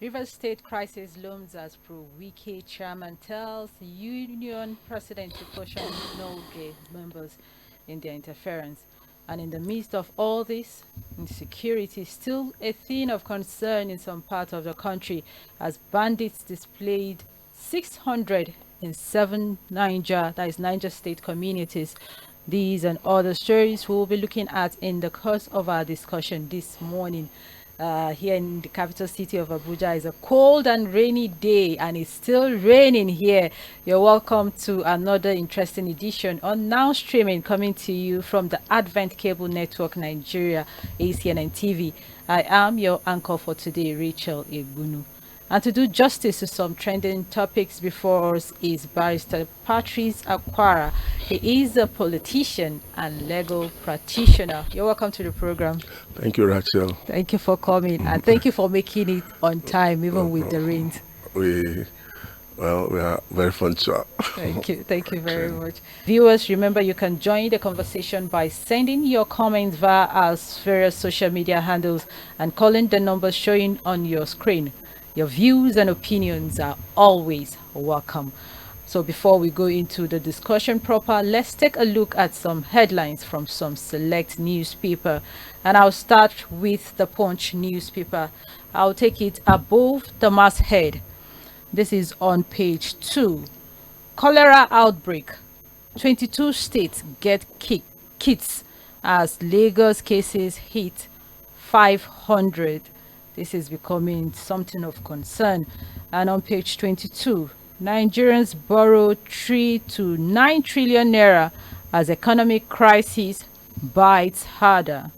Rivers State crisis looms as pro-Wike chairman tells union president to caution no gay members in their interference. And in the midst of all this, insecurity is still a thing of concern in some parts of the country as bandits displayed 607 Niger, that is Niger State communities. These and other stories we'll be looking at in the course of our discussion this morning. Here in the capital city of Abuja is a cold and rainy day, and it's still raining here. You're welcome to another interesting edition on Now Streaming, coming to you from the Advent Cable Network Nigeria, ACNNTV. I am your anchor for today, Rachel Egbunu. And to do justice to some trending topics before us is Barrister Patrice Aquara. He is a politician and legal practitioner. You're welcome to the program. Thank you, Rachel. Thank you for coming, and thank you for making it on time, even with the rains. We we are very punctual. Thank you very much. Viewers, remember you can join the conversation by sending your comments via our various social media handles and calling the numbers showing on your screen. Your views and opinions are always welcome. So before we go into the discussion proper, let's take a look at some headlines from some select newspaper. And I'll start with the Punch newspaper. I'll take it above the masthead. This is on page 2. Cholera outbreak. 22 states get kits as Lagos cases hit 500. This is becoming something of concern. And on page 22, Nigerians borrow 3 to 9 trillion naira as economic crisis bites harder.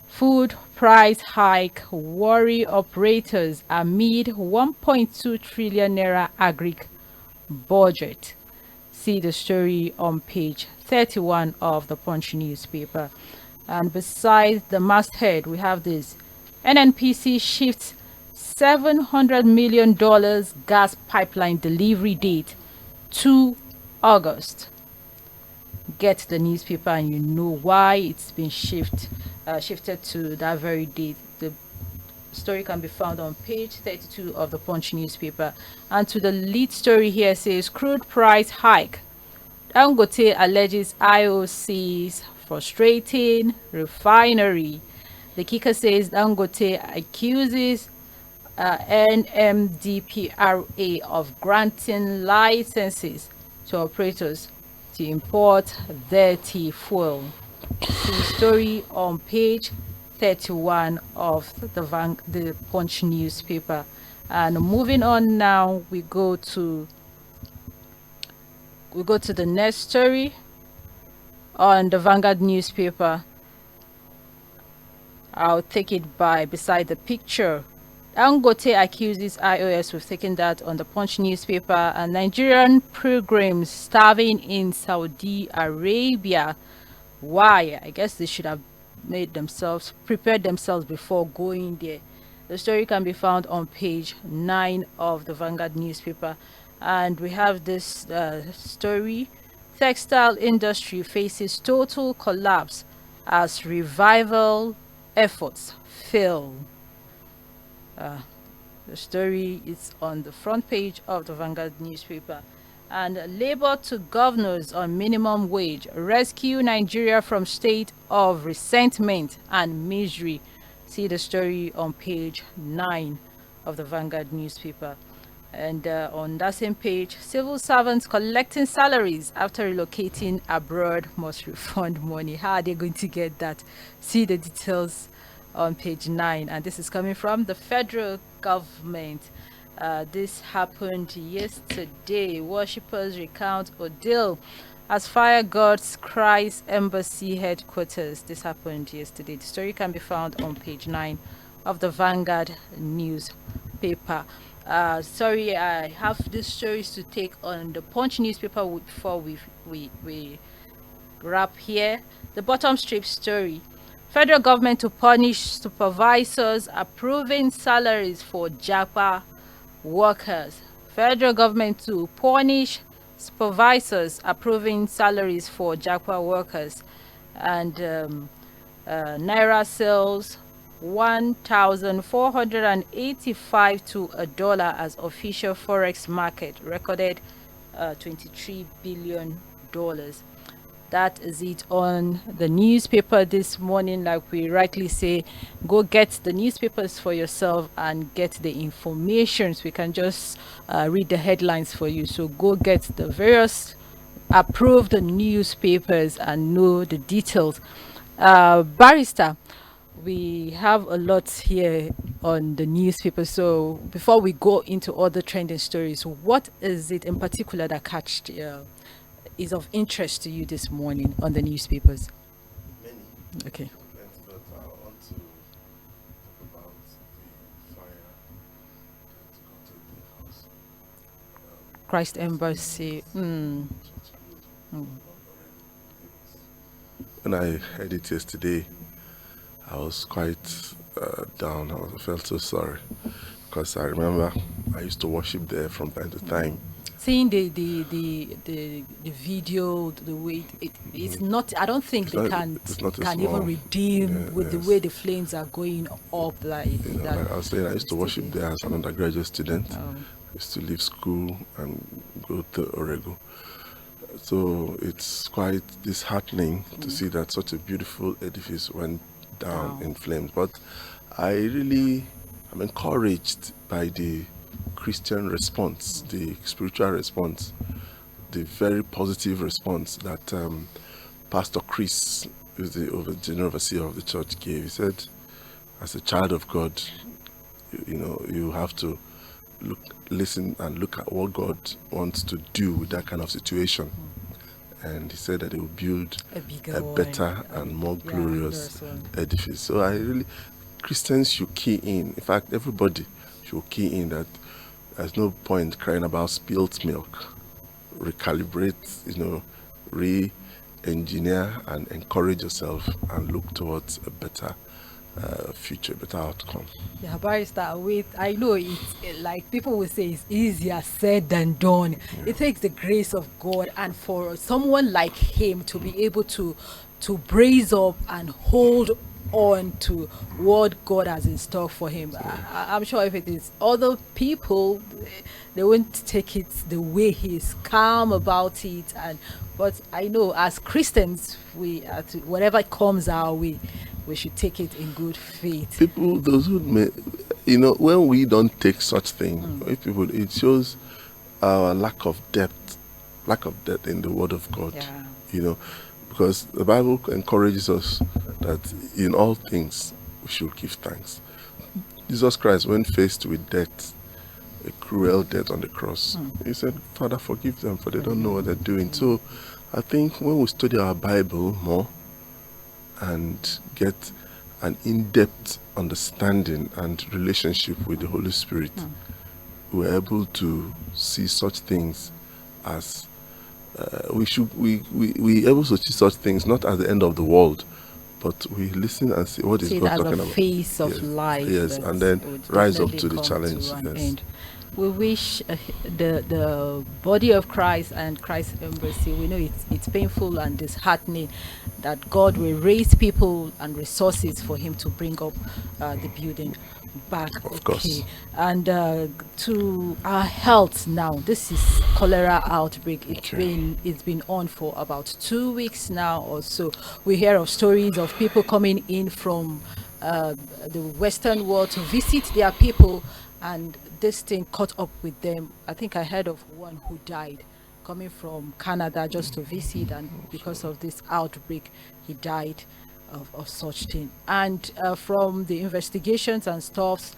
Food price hike worry operators amid 1.2 trillion naira agric budget. See the story on page 31 of the Punch newspaper. And besides the masthead, we have this. NNPC shifts $700 million gas pipeline delivery date to August. Get the newspaper and you know why it's been shifted to that very date. The story can be found on page 32 of the Punch newspaper. And to the lead story here says crude price hike. Dangote alleges IOC's frustrating refinery. The kicker says Dangote accuses NMDPRA of granting licenses to operators to import dirty fuel. The story on page 31 of the Punch newspaper. And moving on now, we go to the next story on the Vanguard newspaper. I'll take it beside the picture. Dangote accuses IOS. We've taken that on the Punch newspaper. And Nigerian pilgrims starving in Saudi Arabia. Why? I guess they should have prepared themselves before going there. The story can be found on page 9 of the Vanguard newspaper. And we have this story. Textile industry faces total collapse as revival efforts fail. The story is on the front page of the Vanguard newspaper. And Labour to governors on minimum wage. Rescue Nigeria from state of resentment and misery. See the story on page 9 of the Vanguard newspaper. And on that same page, civil servants collecting salaries after relocating abroad must refund money. How are they going to get that? See the details on page 9. And this is coming from the federal government. This happened yesterday. Worshippers recount ordeal as fire gods cries embassy headquarters. This happened yesterday. The story can be found on page 9 of the Vanguard newspaper. Sorry, I have these stories to take on the Punch newspaper before we wrap here. The bottom strip story. Federal government to punish supervisors approving salaries for JAPA workers. Federal government to punish supervisors approving salaries for JAPA workers. And Naira sells 1,485 to a dollar as official forex market recorded $23 billion. That is it on the newspaper this morning. Like we rightly say, go get the newspapers for yourself and get the information. So we can just read the headlines for you. So go get the various approved newspapers and know the details. Barrister, we have a lot here on the newspaper. So before we go into other trending stories, what is it in particular that catched is of interest to you this morning on the newspapers? Many. Okay. But I want to talk about the fire that gutted the house. Christ Embassy. When I heard it yesterday, I was quite down. I felt so sorry because I remember I used to worship there from time to time. Seeing the video, the way it's not, I don't think it's not a can small, even redeem yeah, with the yes. way the flames are going up like that. Like I was saying, I used to worship there as an undergraduate student. Oh. I used to leave school and go to Orego. So it's quite disheartening to see that such a beautiful edifice went down in flames. But I'm encouraged by the Christian response, the spiritual response, the very positive response that Pastor Chris, who's the general overseer of the church, gave. He said, as a child of God, you have to listen and look at what God wants to do with that kind of situation. And he said that he will build a better and more glorious edifice. So Christians should key in. In fact, everybody should key in that there's no point crying about spilt milk. Recalibrate, re-engineer and encourage yourself and look towards a better future, better outcome. Yeah, Barrister, wait, I know it's like people will say it's easier said than done. Yeah. It takes the grace of God, and for someone like him to be able to brace up and hold on to what God has in store for him. I'm sure if it is other people, they won't take it the way he's calm about it. But I know as Christians, whatever comes our way, we should take it in good faith. People, those who when we don't take such things, it shows our lack of depth in the Word of God. Yeah. Because the Bible encourages us that in all things we should give thanks. Jesus Christ, when faced with death, a cruel death on the cross, he said, Father, forgive them, for they don't know what they're doing. So I think when we study our Bible more and get an in-depth understanding and relationship with the Holy Spirit, we're able to see such things as we able to see such things not as the end of the world, but we listen and see what is God talking about. Face of life. Yes, and then rise up to the challenge. Yes. We wish the body of Christ and Christ Embassy, we know it's painful and disheartening that God will raise people and resources for him to bring up the building back. Of course. And to our health now, this is cholera outbreak. It's been on for about 2 weeks now or so. We hear of stories of people coming in from the Western world to visit their people, and this thing caught up with them. I think I heard of one who died coming from Canada just to visit, and because of this outbreak he died of such thing. And from the investigations and stuffs,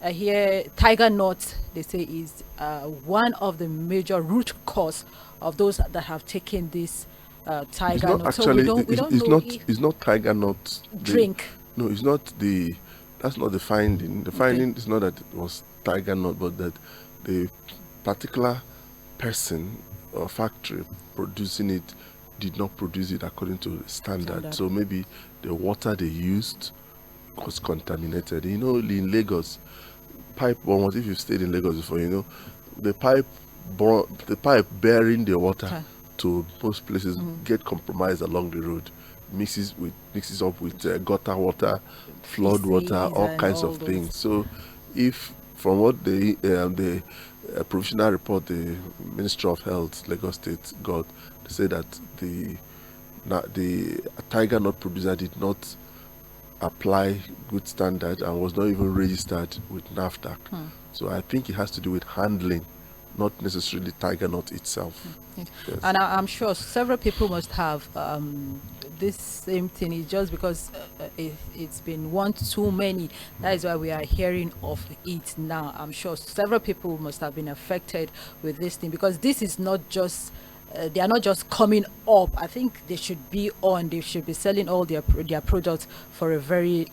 here tiger nut, they say, is one of the major root cause of those that have taken this tiger nut. Actually, so we don't know it's not tiger nut drink. No, it's not that's not the finding. The finding is not that it was tiger nut, but that the particular person or factory producing it did not produce it according to the standard. So maybe the water they used was contaminated. In Lagos, pipe bombs, if you've stayed in Lagos before, the pipe bearing the water to most places get compromised along the road. mixes up with gutter water, flood water, all kinds of things. So if from what the provisional report the Ministry of Health Lagos State got, they say that the tiger nut producer did not apply good standard and was not even registered with NAFDAC. So I think it has to do with handling, not necessarily tiger nut itself. Yes. And I'm sure several people must have this same thing. It's just because it's been one too many. That is why we are hearing of it now. I'm sure several people must have been affected with this thing, because this is not just they are not just coming up. I think they should be on. They should be selling all their products for a very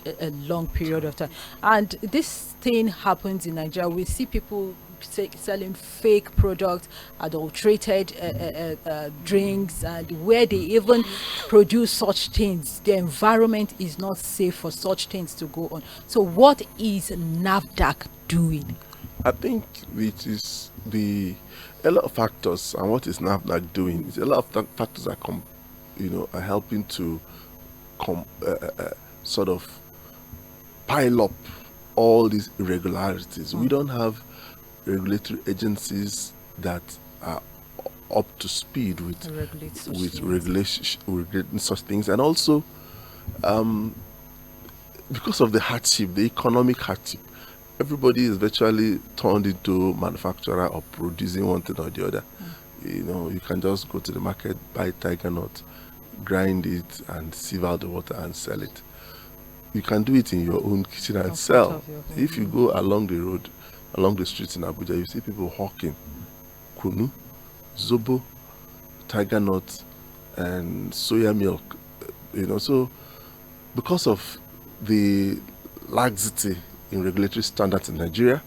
long period of time. And this thing happens in Nigeria. We see people selling fake products, adulterated drinks, and where they even produce such things, the environment is not safe for such things to go on. So what is NAFDAC doing? I think it is a lot of factors, and what is NAFDAC doing? It's a lot of factors that are helping to sort of pile up all these irregularities. We don't have regulatory agencies that are up to speed with regulating such things, and also because of the hardship, the economic hardship, everybody is virtually turned into manufacturer or producing one thing or the other. You can just go to the market, buy tiger nut, grind it, and sieve out the water and sell it. You can do it in your own kitchen and sell. If you go along the road, along the streets in Abuja, you see people hawking kunu, zobo, tiger nut, and soya milk. So because of the laxity in regulatory standards in Nigeria,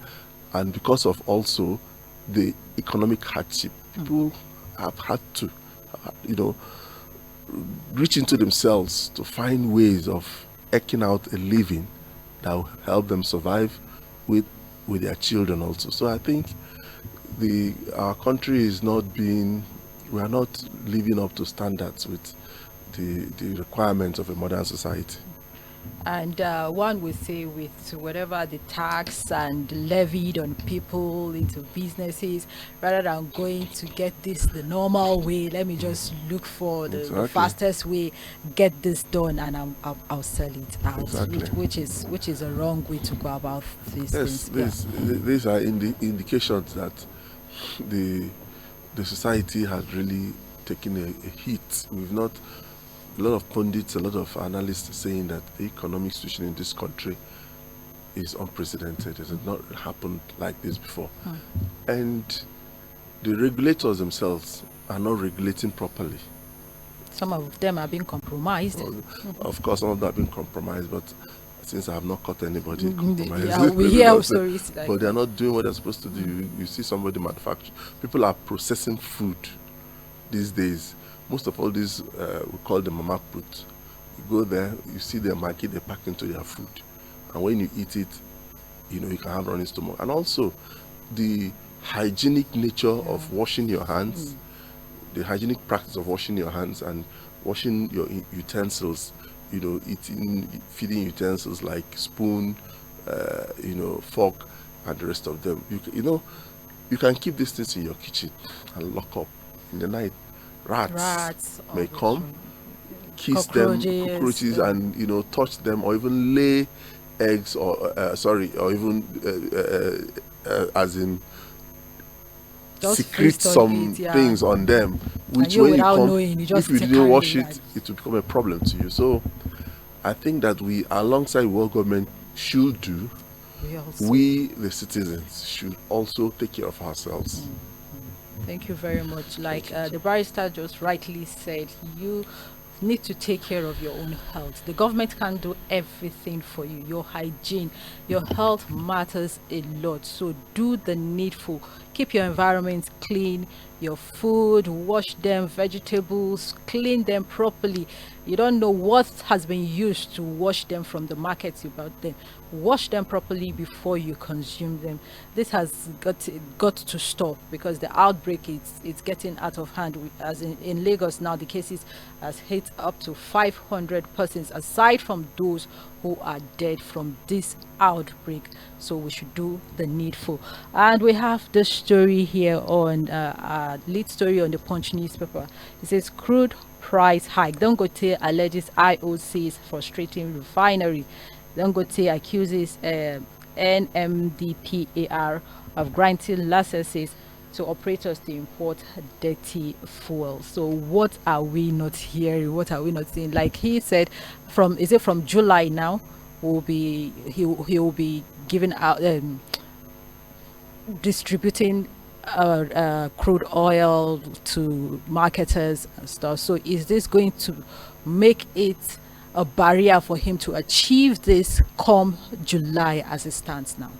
and because of also the economic hardship, people have had to, reach into themselves to find ways of eking out a living that will help them survive with their children also. So I think our country is we are not living up to standards with the requirements of a modern society. And one would say, with whatever the tax and levied on people into businesses, rather than going to get this the normal way, let me just look for the fastest way, get this done, and I'll sell it out. Which is a wrong way to go about these things. These are indications that the society has really taken a hit. We've not. A lot of pundits, a lot of analysts are saying that the economic situation in this country is unprecedented. It has not happened like this before. And the regulators themselves are not regulating properly. Some of them are being compromised. Of course, some of them have been compromised, but since I have not caught anybody compromised, we hear stories like but they are not doing what they're supposed to do. You see somebody manufacture. People are processing food these days. Most of all these, we call them mama put. You go there, you see their market, they pack into their food. And when you eat it, you can have running stomach. And also, the hygienic nature of washing your hands, the hygienic practice of washing your hands and washing your utensils, feeding utensils like spoon, fork, and the rest of them. You can keep these things in your kitchen and lock up. In the night, rats may come, kiss them, cockroaches, and touch them, or even lay eggs, or even as in just secrete some things on them, which when you come, if you didn't wash it, it will become a problem to you. So I think that we, alongside what government should do, we the citizens should also take care of ourselves. Thank you very much. Like the barrister just rightly said, you need to take care of your own health. The government can't do everything for you. Your hygiene, your health matters a lot. So do the needful. Keep your environment clean. your food, wash them, vegetables, clean them properly. You don't know what has been used to wash them from the markets you bought them. Wash them properly before you consume them. This has got to stop, because the outbreak it's getting out of hand. As in Lagos now, the cases has hit up to 500 persons, aside from those who are dead from this outbreak. So we should do the needful. And we have this story here on lead story on the Punch newspaper. It says crude price hike. Dangote alleges IOC's frustrating refinery. Dangote accuses NMDPAR of granting licenses to operators to import dirty fuel. So what are we not hearing? What are we not seeing? Like he said, from July now, he will be giving out distributing crude oil to marketers and stuff. So is this going to make it a barrier for him to achieve this come July as it stands now?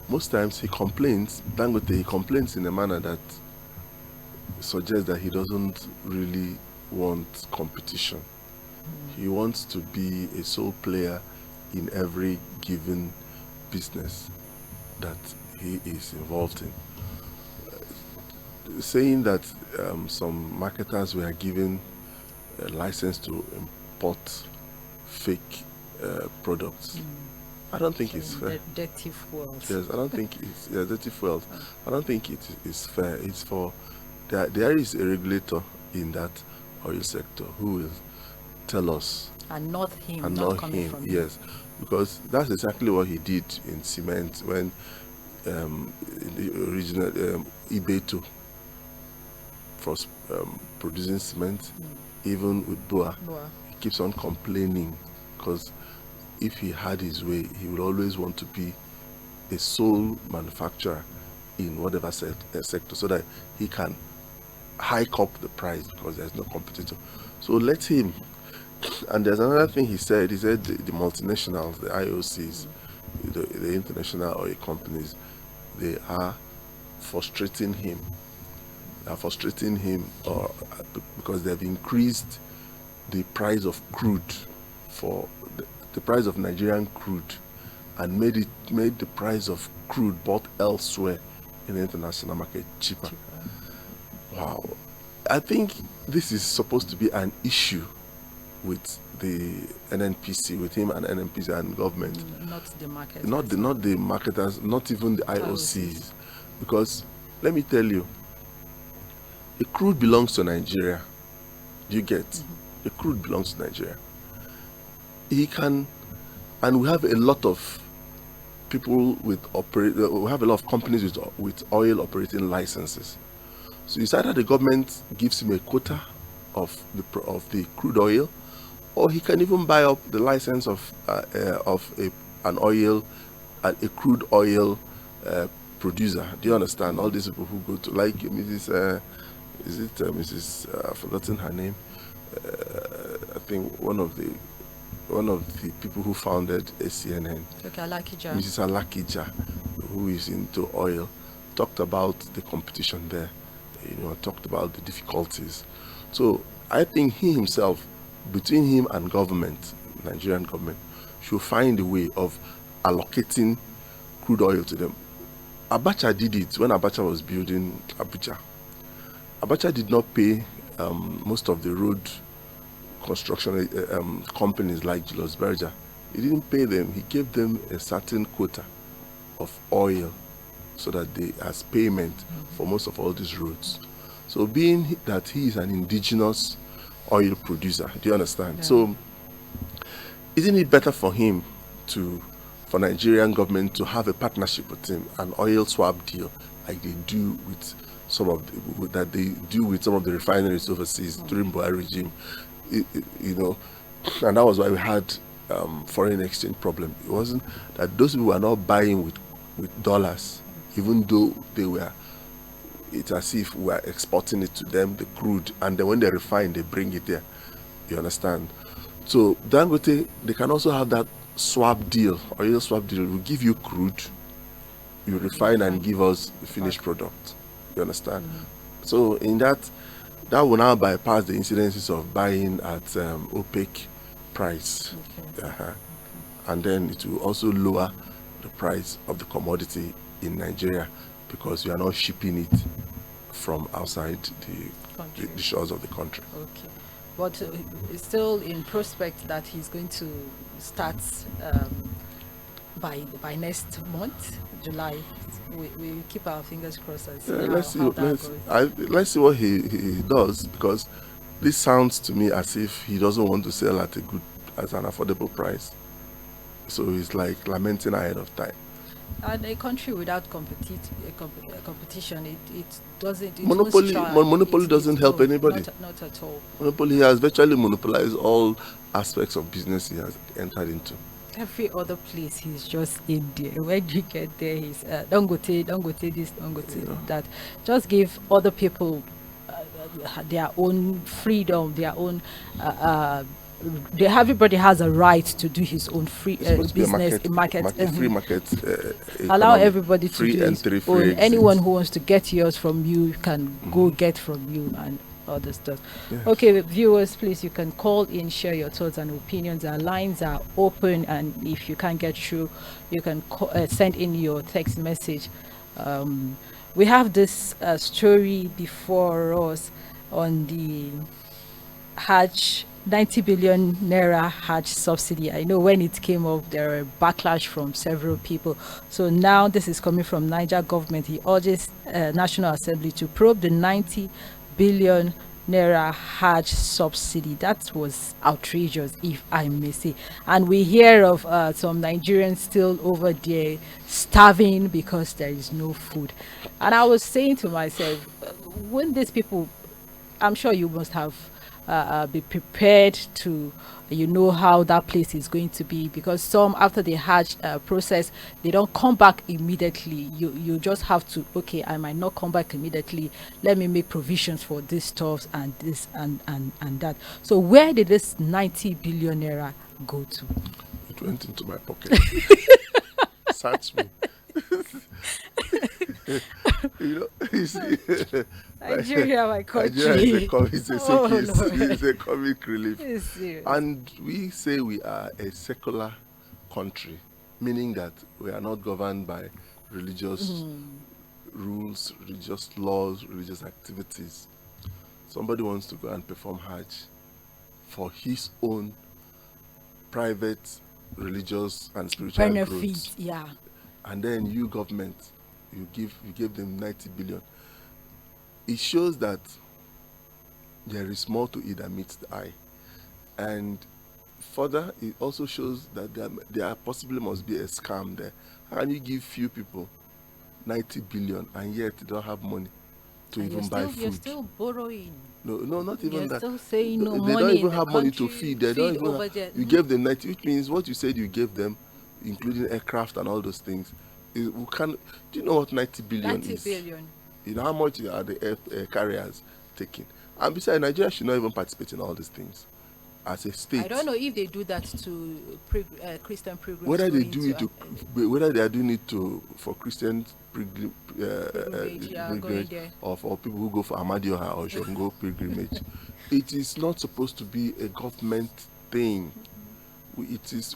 Most times he complains, Dangote, he complains in a manner that suggests that he doesn't really want competition. He wants to be a sole player in every given business that he is involved in. Saying that some marketers were given a license to import fake products, I don't think it's fair. Dirty fuels. Yes, I don't think it's dirty fuels. I don't think it is fair. It's for there is a regulator in that oil sector who will tell us, and not him, and not not coming him. from Yes, because that's exactly what he did in cement when in the original Ibeto for producing cement. Even with Boa, he keeps on complaining because if he had his way, he would always want to be a sole manufacturer in whatever sector, so that he can hike up the price because there's no competitor. So let him. And there's another thing he said. He said the multinationals, the IOCs, the international oil companies, they are frustrating him. They are frustrating him because they've increased the price of crude for the price of Nigerian crude, and made the price of crude bought elsewhere in the international market cheaper. Wow. I think this is supposed to be an issue with the NNPC, with him and NNPC and government. Not the marketers. Not the marketers, not even the IOCs. Because let me tell you, the crude belongs to Nigeria. You get? The crude belongs to Nigeria. He can, and we have a lot of people we have a lot of companies with oil operating licenses. So it's either the government gives him a quota of the crude oil, or he can even buy up the license of a crude oil producer. Do you understand? All these people who go to, like Mrs. I've forgotten her name. I think one of the people who founded ACNN, okay, Alakija. Mrs. Alakija, who is into oil, talked about the competition there. Talked about the difficulties. So I think he himself, between him and government, Nigerian government, should find a way of allocating crude oil to them. Abacha did it when Abacha was building Abuja. Abacha did not pay most of the road construction companies like Julius Berger. He didn't pay them. He gave them a certain quota of oil so that they as payment for most of all these roads. So being that he is an indigenous oil producer, do you understand? Yeah. So isn't it better for him for Nigerian government to have a partnership with him, an oil swap deal like they do with some of the refineries overseas during Buhari regime? And that was why we had foreign exchange problem. It wasn't that those people were not buying with dollars. even though it's as if we are exporting it to them, the crude, and then when they refine, they bring it there. You understand? So Dangote, they can also have that swap deal, or either swap deal. We give you crude, you refine and give us the finished product. You understand? So in that will now bypass the incidences of buying at OPEC price. And then it will also lower the price of the commodity in Nigeria, because we are not shipping it from outside the shores of the country. Okay. But it's still in prospect that he's going to start by next month, July. We keep our fingers crossed and see how that goes. Let's see what he does, because this sounds to me as if he doesn't want to sell at an affordable price. So he's like lamenting ahead of time. And a country without competition, it doesn't. Monopoly doesn't help anybody. Not at all. Monopoly has virtually monopolized all aspects of business he has entered into. Every other place he's just in there. When you get there, he's don't go this, don't go that. Just give other people their own freedom, their own. Everybody has a right to do his own free business, free market. Allow everybody to free do entry, his free own. exit. Anyone who wants to get yours from you can go get from you and other stuff. Yes. Okay, viewers, please, you can call in, share your thoughts and opinions. Our lines are open, and if you can't get through, you can send in your text message. We have this story before us on the Hajj 90 billion naira Hajj subsidy. I know when it came up, there were backlash from several people. So now this is coming from Niger government. He urges National Assembly to probe the 90 billion naira Hajj subsidy. That was outrageous, if I may say. And we hear of some Nigerians still over there starving because there is no food. And I was saying to myself, when these people, I'm sure you must have be prepared to how that place is going to be, because some, after the Hajj process, they don't come back immediately. You just have to, okay, I might not come back immediately, let me make provisions for this stuff and this and that. So where did this 90 billion naira go to? It went into my pocket. Search me. You see, Nigeria, my country. Nigeria is a comic relief. And we say we are a secular country, meaning that we are not governed by religious rules, religious laws, religious activities. Somebody wants to go and perform Hajj for his own private religious and spiritual benefits. Yeah. And then you, government, you give them 90 billion. It shows that there is more to it than meets the eye. And further, it also shows that there possibly must be a scam there. How can you give few people 90 billion and yet they don't have money to even buy food? You're still borrowing. No, not even that. Still saying no they money don't even have money to feed. They don't even have, you gave them 90, which means what you said you gave them, including aircraft and all those things. Do you know what 90 billion 90 is? 90 billion. You know how much are the air carriers taking? And besides, Nigeria should not even participate in all these things as a state. I don't know if they do that to Christian pilgrims. Whether they do it whether they are doing it for Christian pilgrimage, or for people who go for Ahmadiyya or Shango pilgrimage, it is not supposed to be a government thing.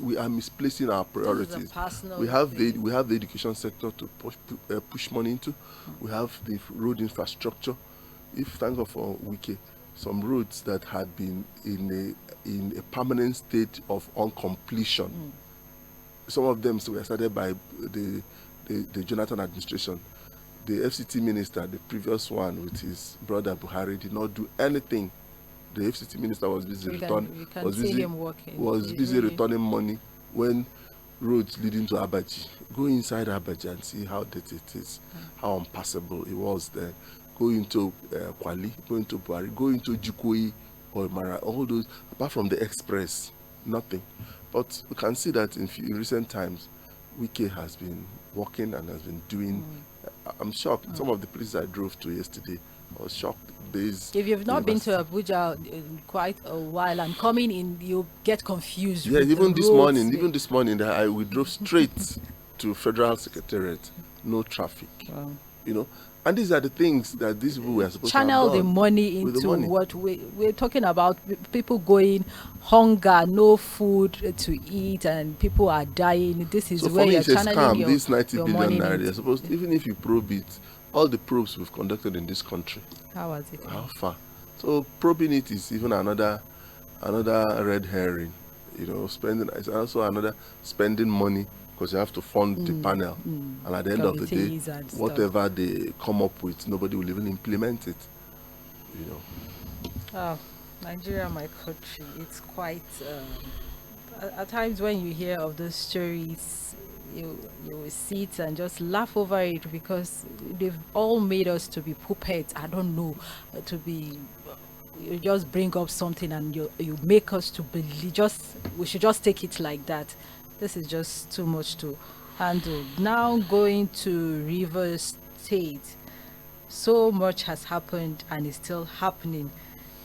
We are misplacing our priorities. We have the education sector to push money into. We have the road infrastructure. Thank God for Wike, some roads that had been in a permanent state of uncompletion. Some of them were started by the Jonathan administration. The FCT minister, the previous one with his brother Buhari, did not do anything. The FCT minister was busy returning money when roads leading to Abaji. Go inside Abaji and see how dirty it is, how impassable it was there. Go into Kwali, go into Buhari, go into Jukoi or Mara, all those, apart from the express, nothing. But we can see that in recent times, Wike has been working and has been doing I'm shocked. Some of the places I drove to yesterday, I was shocked. There's If you've not been to university. Abuja in quite a while and coming in, you get confused Yeah, with the roads. even this morning, we drove straight to Federal Secretariat, no traffic. Wow. You know, and these are the things that these people were supposed to have Channel the done money with the into money. what we're talking about. People going hunger, no food to eat, and people are dying. This is So for where me, you're it's a channeling scam. This 90 your billion money naira, into. you're supposed, even if you probe it, all the probes we've conducted in this country, How was it? how far? So probing it is even another red herring. You know, spending it's also another spending money because you have to fund the panel, and at the end of the day, Committees and stuff. whatever they come up with, nobody will even implement it. You know. Oh, Nigeria, my country. It's quite. At times when you hear of those stories, you will sit and just laugh over it because they've all made us to be puppets. I don't know, to be. You just bring up something and you make us to believe. Just we should just take it like that. This is just too much to handle. Now going to Rivers State, so much has happened and is still happening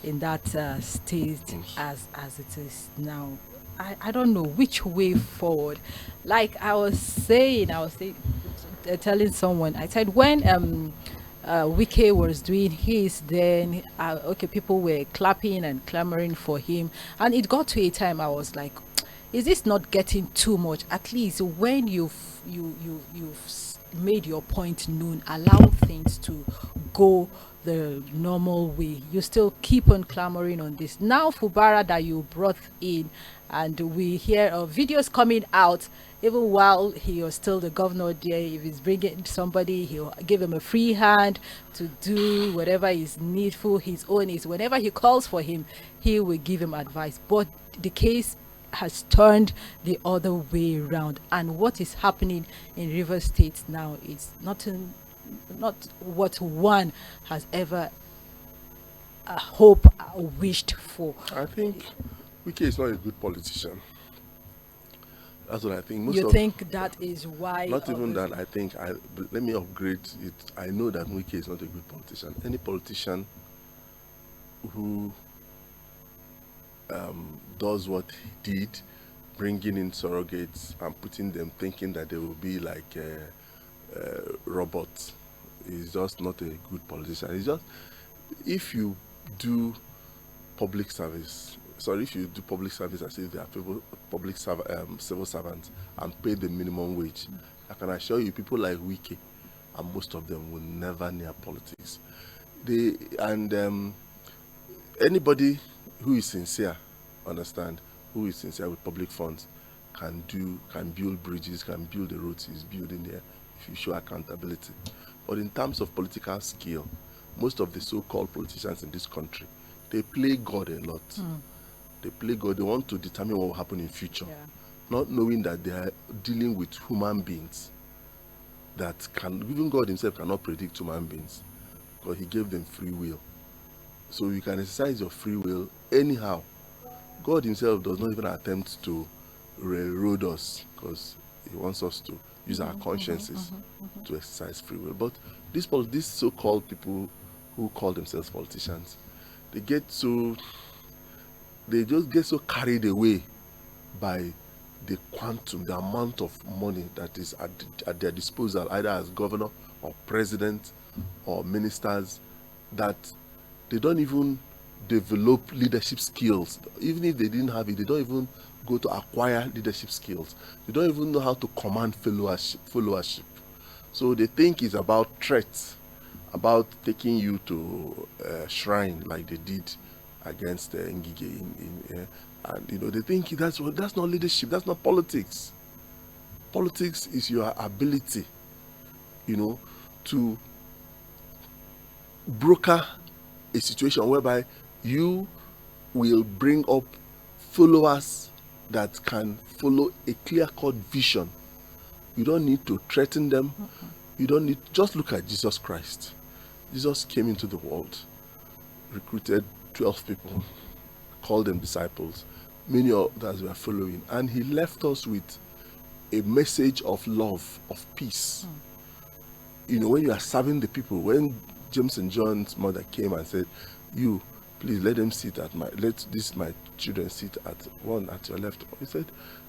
in that state as it is now. I don't know which way forward. Like I was saying, telling someone, I said when Wike was doing his, then okay, people were clapping and clamoring for him, and it got to a time I was like, is this not getting too much? At least when you've made your point known, allow things to go the normal way. You still keep on clamoring on this. Now Fubara that you brought in, and we hear of videos coming out even while he was still the governor there. If he's bringing somebody, he'll give him a free hand to do whatever is needful. His own is whenever he calls for him, he will give him advice. But the case has turned the other way around, and what is happening in Rivers State now is not what one has ever hoped or wished for. I think Wike is not a good politician. That's what I think. Most You of think that is why? Not even that. I think let me upgrade it. I know that Wike is not a good politician. Any politician who does what he did, bringing in surrogates and putting them thinking that they will be like robots, is just not a good politician. It's just, if you do public service, if you do public service as if they are civil servants and pay the minimum wage, I can assure you people like Wike, and most of them will never near politics. Anybody who is sincere, who is sincere with public funds, can build bridges, can build the roads he's building there if you show accountability. But in terms of political skill, most of the so-called politicians in this country, they play God a lot. They play God. They want to determine what will happen in future, not knowing that they are dealing with human beings that even God himself cannot predict human beings, because he gave them free will. So you can exercise your free will anyhow. God himself does not even attempt to railroad us, because he wants us to use our consciences to exercise free will. But these so-called people who call themselves politicians, they just get so carried away by the quantum, the amount of money that is at their disposal, either as governor or president or ministers, that they don't even develop leadership skills. Even if they didn't have it, they don't even go to acquire leadership skills. They don't even know how to command followership. So they think it's about threats, about taking you to a shrine like they did against Ngige and they think that's not leadership, that's not politics. Politics is your ability, to broker a situation whereby you will bring up followers that can follow a clear-cut vision. You don't need to threaten them. You don't need, just look at Jesus Christ. Jesus came into the world, recruited 12 people, called them disciples. Many others were following, and he left us with a message of love, of peace. when you are serving the people, when James and John's mother came and said, "You, please let them sit at my children sit at one at your left," he said,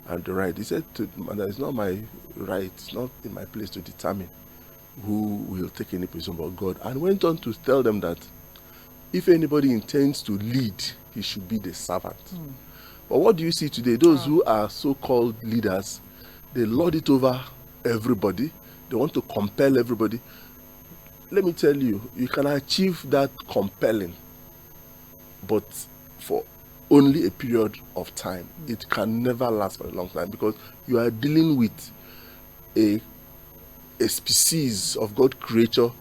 "and the right." He said to mother, "It's not my right, it's not in my place to determine who will take any position but God." And went on to tell them that if anybody intends to lead, he should be the servant. But what do you see today? Those who are so-called leaders, they lord it over everybody. They want to compel everybody. Let me tell you, you can achieve that compelling, but for only a period of time. It can never last for a long time, because you are dealing with a species of God creature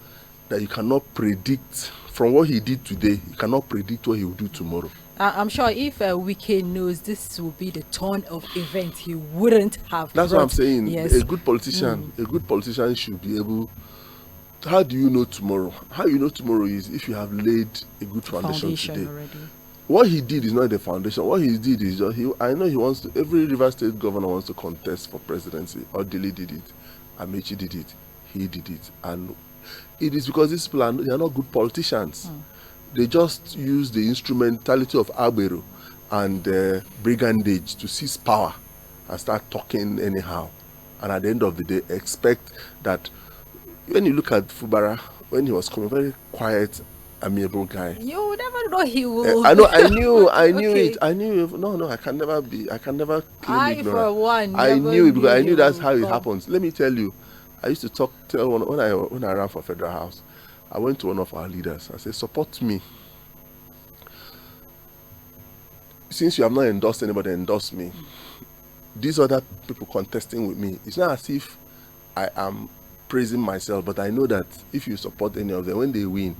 that you cannot predict. From what he did today, you cannot predict what he will do tomorrow. I'm sure if Wike knows this will be the turn of events, he wouldn't have. That's what I'm saying. Yes. A good politician should be able. How do you know tomorrow? How you know tomorrow is if you have laid a good foundation today. Already. What he did is not the foundation. What he did is just, I know he wants to. Every River State governor wants to contest for presidency. Odili did it. Amechi did it. He did it, and it is because these people they are not good politicians. They just use the instrumentality of Agbero and brigandage to seize power and start talking anyhow. And at the end of the day, expect that when you look at Fubara, when he was coming, very quiet, amiable guy. You never know he will. I knew Okay. it. I knew it. No, I can never claim ignorance. For one, I knew it because I knew that's how it come. happens. Let me tell you, I used to tell one when I ran for Federal House. I went to one of our leaders. I said, "Support me. Since you have not endorsed anybody, endorse me. These other people contesting with me, it's not as if I am praising myself, but I know that if you support any of them, when they win,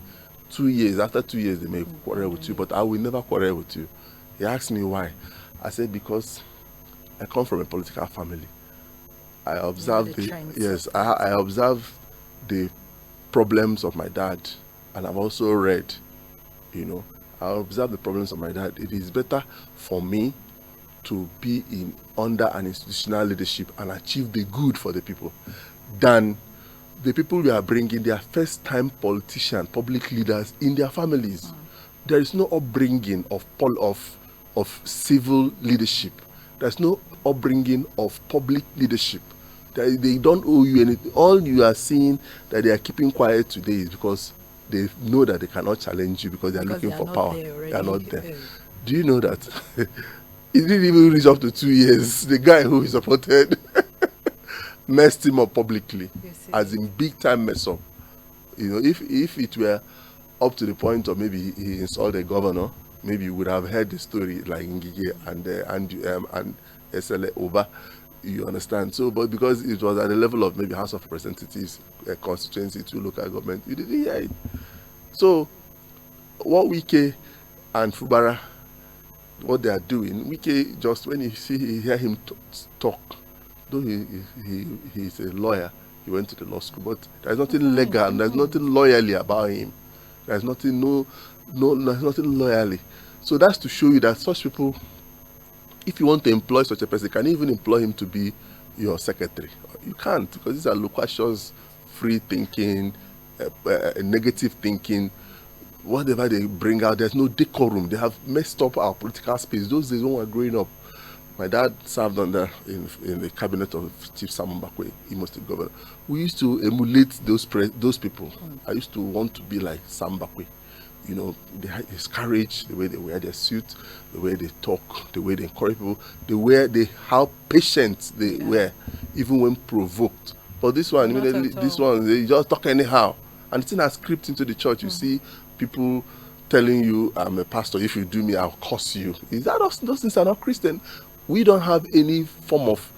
after 2 years, they may quarrel with you, but I will never quarrel with you." He asked me why. I said, because I come from a political family. I observed I observed the problems of my dad, and I've also read, I observed the problems of my dad. It is better for me to be under an institutional leadership and achieve the good for the people than the people we are bringing. They are first-time politicians, public leaders in their families. There is no upbringing of civil leadership. There's no upbringing of public leadership. They don't owe you anything. All you are seeing that they are keeping quiet today is because they know that they cannot challenge you because they are looking for power. They are not there. Do you know that it didn't even reach up to 2 years? The guy who he supported messed him up publicly, as in big time mess up. If it were up to the point of maybe he insulted the governor, maybe you would have heard the story like Ngige and SLA over. You understand? So, but because it was at the level of maybe House of Representatives, constituency to local government, you didn't hear it. So, what Wike and Fubara, what they are doing, Wike just when you hear him talk, though he's a lawyer, he went to the law school, but there's nothing legal and there's nothing loyally about him. There's nothing there's nothing loyally. So that's to show you that such people, if you want to employ such a person, you can even employ him to be your secretary. You can't, because these are loquacious, free thinking, negative thinking. Whatever they bring out, there's no decorum. They have messed up our political space. Those days when we were growing up, my dad served in the cabinet of Chief Simon Bakwe, Imo State Governor. We used to emulate those people. I used to want to be like Sam Bakwe. His courage, the way they wear their suit, the way they talk, the way they encourage people, how patient they were, even when provoked. But this one, they just talk anyhow. And the thing has crept into the church. You see people telling you, "I'm a pastor, if you do me, I'll curse you." Those things are not Christian. We don't have any form of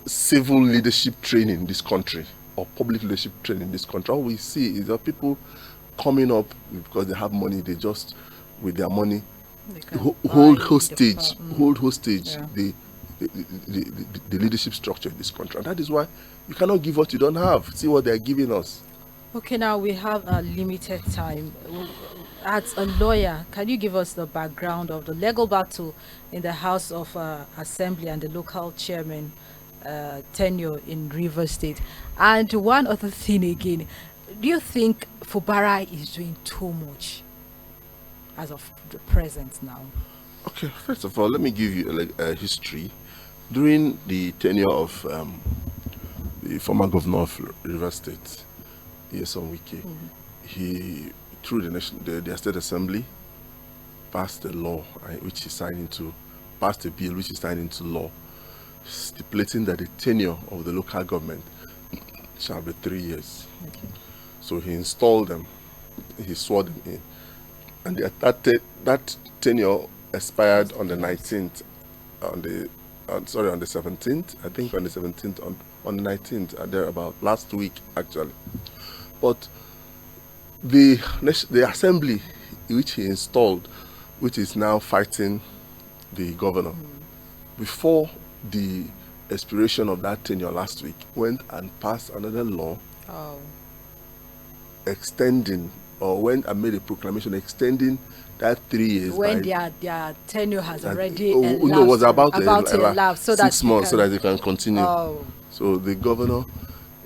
civil leadership training in this country, or public leadership training in this country. All we see is that people coming up because they have money, they just, with their money, hold hostage the leadership structure in this country. And that is why you cannot give what you don't have. See what they are giving us. Okay, now we have a limited time. As a lawyer, can you give us the background of the legal battle in the House of Assembly and the local chairman tenure in Rivers State. And one other thing again, do you think Fubara is doing too much as of the present now? Okay, first of all, let me give you a history. During the tenure of the former governor of Rivers State, Yeson Wike, he, through the State Assembly, passed a law which he signed into, passed a bill which he signed into law, stipulating that the tenure of the local government shall be 3 years. Okay. So he installed them, he swore them in, and that tenure expired on the 19th, on the 17th, I think on the 17th, on the 19th, there about last week actually. But the assembly which he installed, which is now fighting the governor, before the expiration of that tenure last week, went and passed another law extending, or went and made a proclamation extending that 3 years. When their tenure has already elapsed. No, it was about to elapse, so 6 months, so that they can continue. So the governor,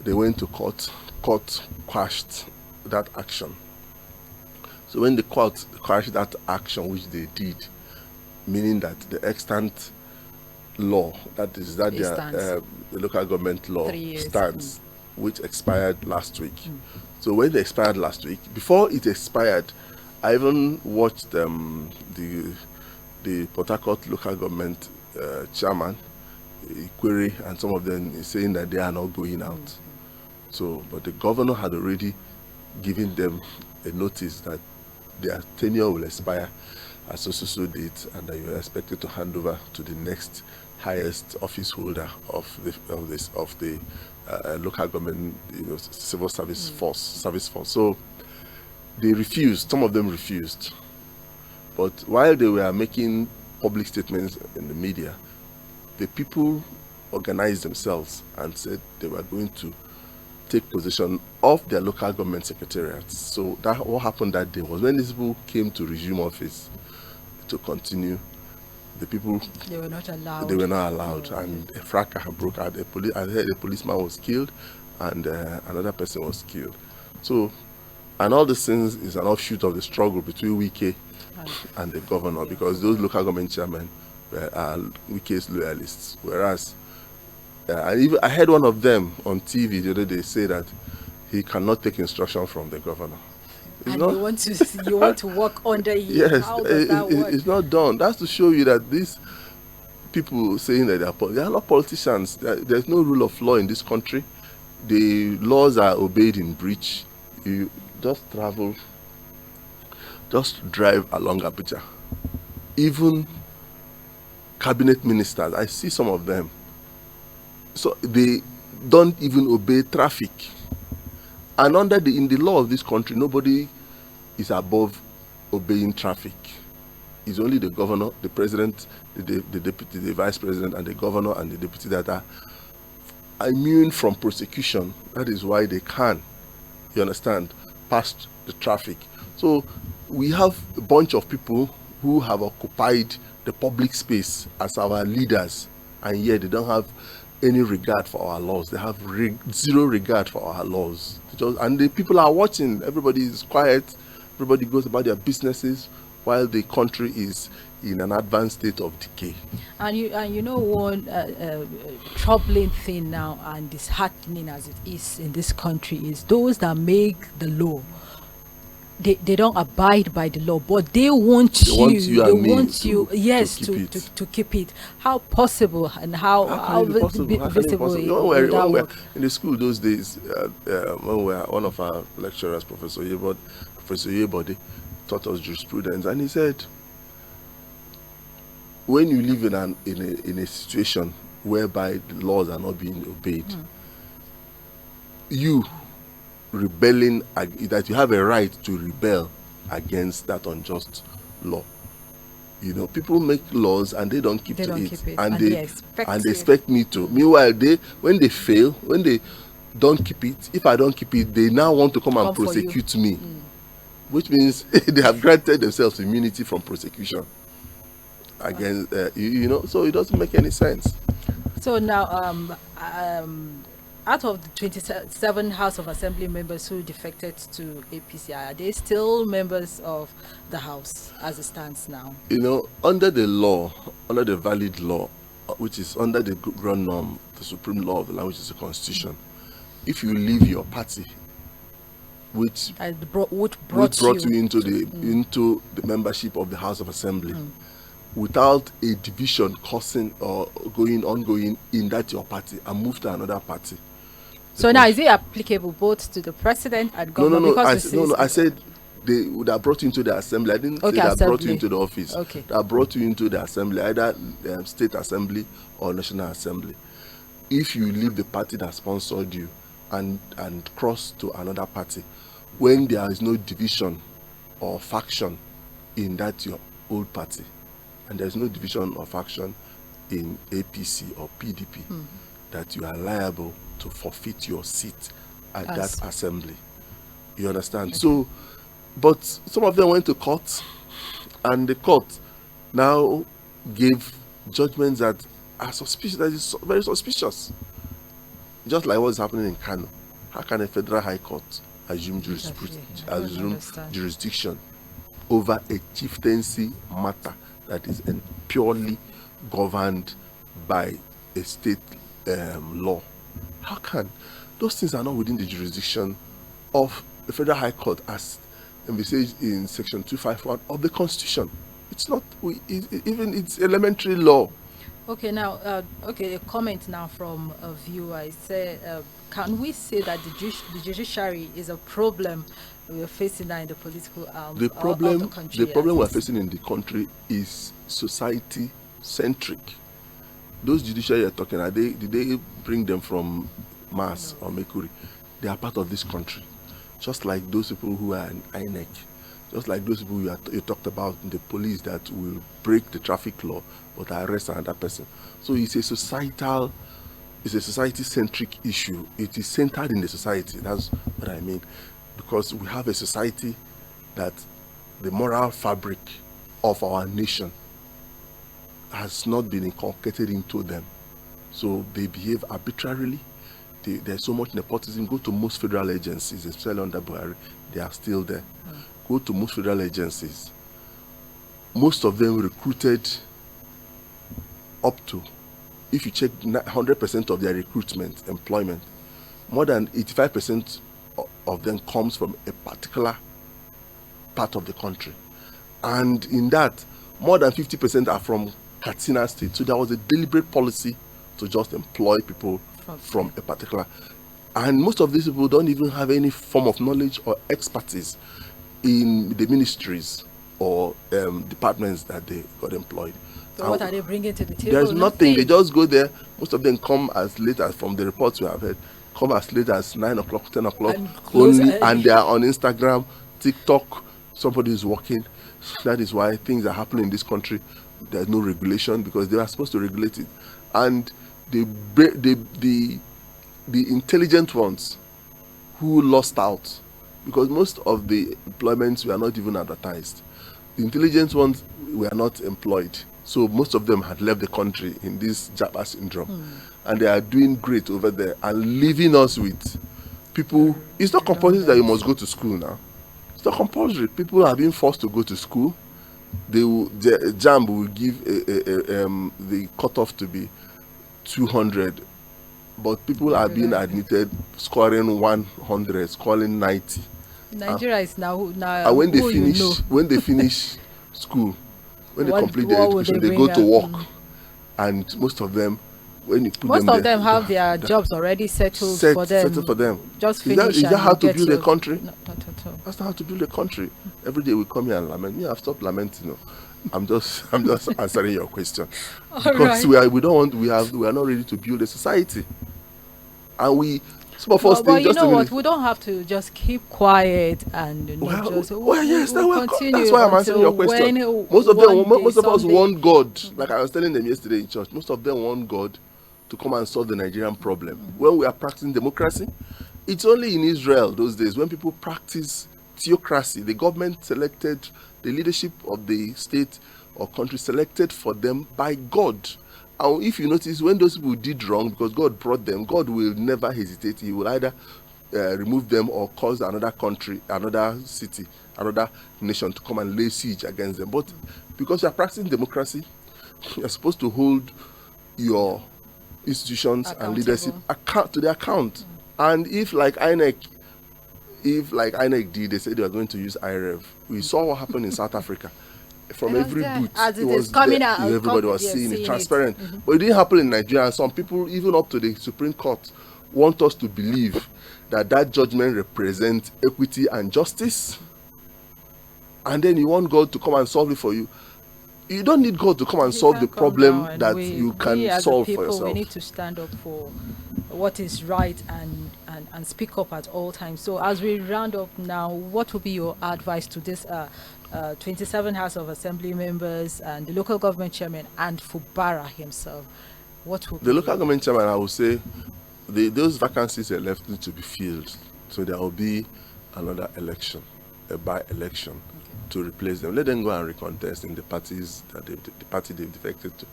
they went to court. Court quashed that action. So when the court quashed that action, which they did, meaning that the extant law, that is that the local government law stands, which expired last week. So when they expired last week, before it expired, I even watched the Port Harcourt local government chairman, Query, and some of them saying that they are not going out. So, but the governor had already given them a notice that their tenure will expire at so date, and that you are expected to hand over to the next highest office holder of the local government, civil service force. So they refused. Some of them refused. But while they were making public statements in the media, the people organized themselves and said they were going to take possession of their local government secretariats. So that what happened that day was when these people came to resume office to continue, the people, they were not allowed. And a fracas broke out. I heard a policeman was killed, and another person was killed. So, and all these things is an offshoot of the struggle between Wike and the governor, because those local government chairmen are Wike's loyalists, whereas I heard one of them on TV the other day say that he cannot take instruction from the governor. And you want to work under him. Yes, how does that work? It's not done. That's to show you that these people saying that they are not politicians. There's no rule of law in this country. The laws are obeyed in breach. You just travel, just drive along Abuja. Even cabinet ministers, I see some of them. So they don't even obey traffic. And in the law of this country, nobody is above obeying traffic. It's only the governor, the president, the deputy, the vice president, and the governor and the deputy that are immune from prosecution. That is why they can, you understand, pass the traffic. So we have a bunch of people who have occupied the public space as our leaders, and yet they don't have any regard for our laws. They have zero regard for our laws. And the people are watching. Everybody is quiet. Everybody goes about their businesses while the country is in an advanced state of decay. And you know one troubling thing now, and disheartening as it is in this country, is those that make the law. They don't abide by the law, but they want you yes, to keep it. How possible, and how visible in the school those days, when one of our lecturers, Professor Yebode, taught us jurisprudence, and he said, when you live in a situation whereby the laws are not being obeyed, you rebelling, that you have a right to rebel against that unjust law. People make laws and they don't keep it, and they expect me to. Meanwhile, when they fail, when they don't keep it, if I don't keep it, they now want to come and prosecute me, which means they have granted themselves immunity from prosecution against so it doesn't make any sense. So now out of the 27 House of Assembly members who defected to APC, are they still members of the House as it stands now? You know, under the law, under the valid law, which is under the ground norm, the supreme law of the land, which is the Constitution, if you leave your party, which brought you into the membership of the House of Assembly, without a division causing or ongoing in that your party, and move to another party. So now, is it applicable both to the president and governor? No. I said they would have brought you into the assembly. I didn't say that brought you into the office. Okay. That brought you into the assembly, either state assembly or national assembly. If you leave the party that sponsored you and cross to another party, when there is no division or faction in that your old party, and there's no division or faction in APC or PDP, that you are liable to forfeit your seat at that assembly. You understand? Okay. So, but some of them went to court, and the court now gave judgments that are suspicious, that is very suspicious. Just like what's happening in Kano. How can a federal high court assume jurisdiction over a chieftaincy matter that is purely governed by a state law? How can those things are not within the jurisdiction of the federal high court as envisaged in section 251 of the Constitution? It's not, even it's elementary law. Okay, now, a comment now from a viewer. It said, can we say that the judiciary is a problem we're facing now in the political arm the problem, of the country? The problem we're facing in the country is society-centric. Those judiciary you're talking about, did they bring them from Mars or Mercury? They are part of this country. Just like those people who are in INEC. Just like those people you talked about in the police that will break the traffic law but arrest another person. So it's a society-centric issue. It is centered in the society. That's what I mean. Because we have a society that the moral fabric of our nation has not been inculcated into them. So they behave arbitrarily. There's so much nepotism. Go to most federal agencies, especially under Buhari, they are still there. Go to most federal agencies. Most of them recruited up to, if you check 100% of their recruitment, employment, more than 85% of them comes from a particular part of the country. And in that, more than 50% are from Katsina State. So there was a deliberate policy to just employ people from a particular. And most of these people don't even have any form of knowledge or expertise in the ministries or departments that they got employed. So what are they bringing to the table? There's nothing. They just go there. Most of them come as late as, from the reports we have heard, come as late as 9 o'clock, 10 o'clock, and they are on Instagram, TikTok. Somebody is working. That is why things are happening in this country. There's no regulation because they are supposed to regulate it. And the intelligent ones who lost out, because most of the employments were not even advertised. The intelligent ones were not employed. So most of them had left the country in this Japa syndrome. And they are doing great over there and leaving us with people. It's not compulsory that you must go to school now. It's not compulsory. People are being forced to go to school. The JAMB will give the cutoff to be 200. But people are being admitted scoring 100, scoring 90. Nigeria is now and when they finish school, when they complete their education, they go to work. And most of them, when you put most of them have their jobs already settled for them. Just finish. Is that how to build a country? No, not at all. That's not how to build a country. Every day we come here and lament. I've stopped lamenting. I'm just answering your question. Because we are not ready to build a society. And some of us but you know what? We don't have to just keep quiet and yes, that's why I'm answering your question. Most of us want God, like I was telling them yesterday in church. Most of them want God to come and solve the Nigerian problem. When we are practicing democracy, it's only in Israel those days when people practice theocracy. The government selected the leadership of the state or country selected for them by God, And if you notice, when those people did wrong, because God brought them, God will never hesitate. He will either remove them or cause another country, another city, another nation to come and lay siege against them. But because you are practicing democracy, you're supposed to hold your institutions and leadership to their account. And if like INEC did, they said they were going to use IREV. We saw what happened in South Africa. From every booth, as it was is coming there. out, Everybody was seeing it, transparent. But it didn't happen in Nigeria. And some people, even up to the Supreme Court, want us to believe that that judgment represents equity and justice. And then you want God to come and solve it for you. You don't need God to come and solve the problem that you can solve for yourself. We need to stand up for what is right and speak up at all times. So as we round up now, what would be your advice to this 27 House of Assembly members and the local government chairman and Fubara himself? What would the local government chairman? I would say those vacancies are left need to be filled. So there will be another election, a by-election, to replace them. Let them go and recontest in the parties that the party they've defected to.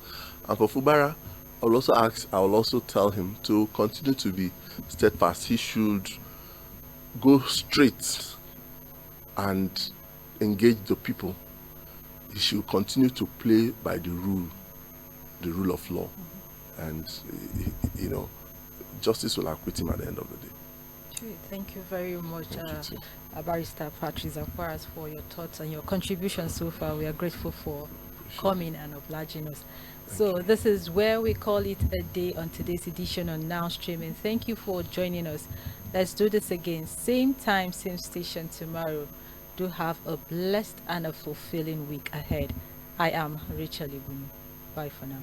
And for Fubara, I will also tell him to continue to be steadfast. He should go straight and engage the people. He should continue to play by the rule of law. And justice will acquit him at the end of the day. Thank you very much, Barrister Patrice Akwaras, for your thoughts and your contribution so far. We are grateful for coming and obliging us. So this is where we call it a day on today's edition on Now Streaming. Thank you for joining us. Let's do this again, same time, same station tomorrow. Do have a blessed and a fulfilling week ahead. I am Rachel Ibunu. Bye for now.